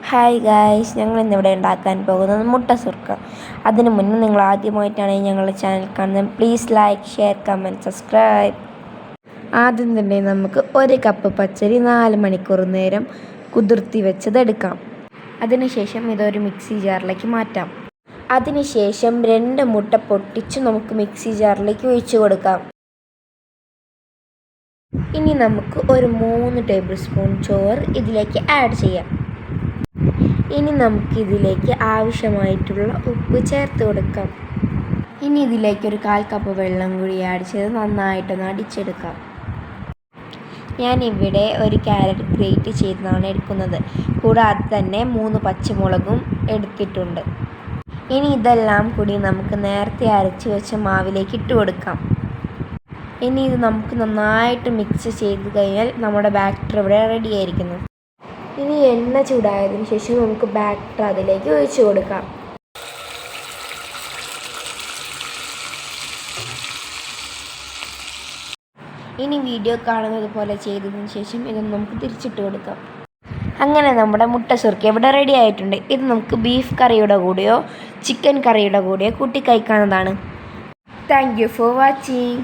Hi guys, ഞങ്ങൾ ഇന്നിവിടെ ഉണ്ടാക്കാൻ പോകുന്നത് മുട്ട സുർക്ക. അതിനു മുന്നേ നിങ്ങൾ ആദ്യമായിട്ടാണ് ഞങ്ങളുടെ ചാനൽ കാണുന്നത്, please like, share, comment, subscribe. ആദ്യം തന്നെ നമുക്ക് 1 കപ്പ് പച്ചരി 4 മണിക്കൂർ നേരം കുതിർത്തി വെച്ചതെടുക്കാം. അതിനുശേഷം ഇതൊരു മിക്സി ജാറിലേക്ക് മാറ്റാം. അതിനുശേഷം 2 മുട്ട പൊട്ടിച്ച് നമുക്ക് മിക്സി ജാറിലേക്ക് ഒഴിച്ചു കൊടുക്കാം. ഇനി നമുക്ക് ഒരു 3 ടേബിൾ സ്പൂൺ ചോറ് ഇതിലേക്ക് ആഡ് ചെയ്യാം. ഇനി നമുക്കിതിലേക്ക് ആവശ്യമായിട്ടുള്ള ഉപ്പ് ചേർത്ത് കൊടുക്കാം. ഇനി ഇതിലേക്ക് ഒരു 1/4 കപ്പ് വെള്ളം കൂടി ആഡ് ചെയ്ത് നന്നായിട്ടൊന്ന് അടിച്ചെടുക്കാം. ഞാനിവിടെ ഒരു ക്യാരറ്റ് ഗ്രേറ്റ് ചെയ്തതാണ് എടുക്കുന്നത്. കൂടാതെ തന്നെ 3 പച്ചമുളകും എടുത്തിട്ടുണ്ട്. ഇനി ഇതെല്ലാം കൂടി നമുക്ക് നേരത്തെ അരച്ച് വെച്ച മാവിലേക്ക് ഇട്ട് കൊടുക്കാം. ഇനി ഇത് നമുക്ക് നന്നായിട്ട് മിക്സ് ചെയ്ത് കഴിഞ്ഞാൽ നമ്മുടെ ബാറ്റർ ഇവിടെ റെഡി ആയിരിക്കുന്നു. ഇനി എണ്ണ ചൂടായതിനു ശേഷം നമുക്ക് ബാറ്റർ അതിലേക്ക് ഒഴിച്ചു കൊടുക്കാം. ഇനി വീഡിയോ കാണുന്നത് പോലെ ചെയ്തതിന് ശേഷം ഇത് നമുക്ക് തിരിച്ചിട്ട് കൊടുക്കാം. അങ്ങനെ നമ്മുടെ മുട്ട സുർക്ക ഇവിടെ റെഡി ആയിട്ടുണ്ട്. ഇത് നമുക്ക് ബീഫ് കറിയുടെ കൂടെയോ ചിക്കൻ കറിയുടെ കൂടെയോ കൂട്ടി കഴിക്കാവുന്നതാണ്. Thank you for watching.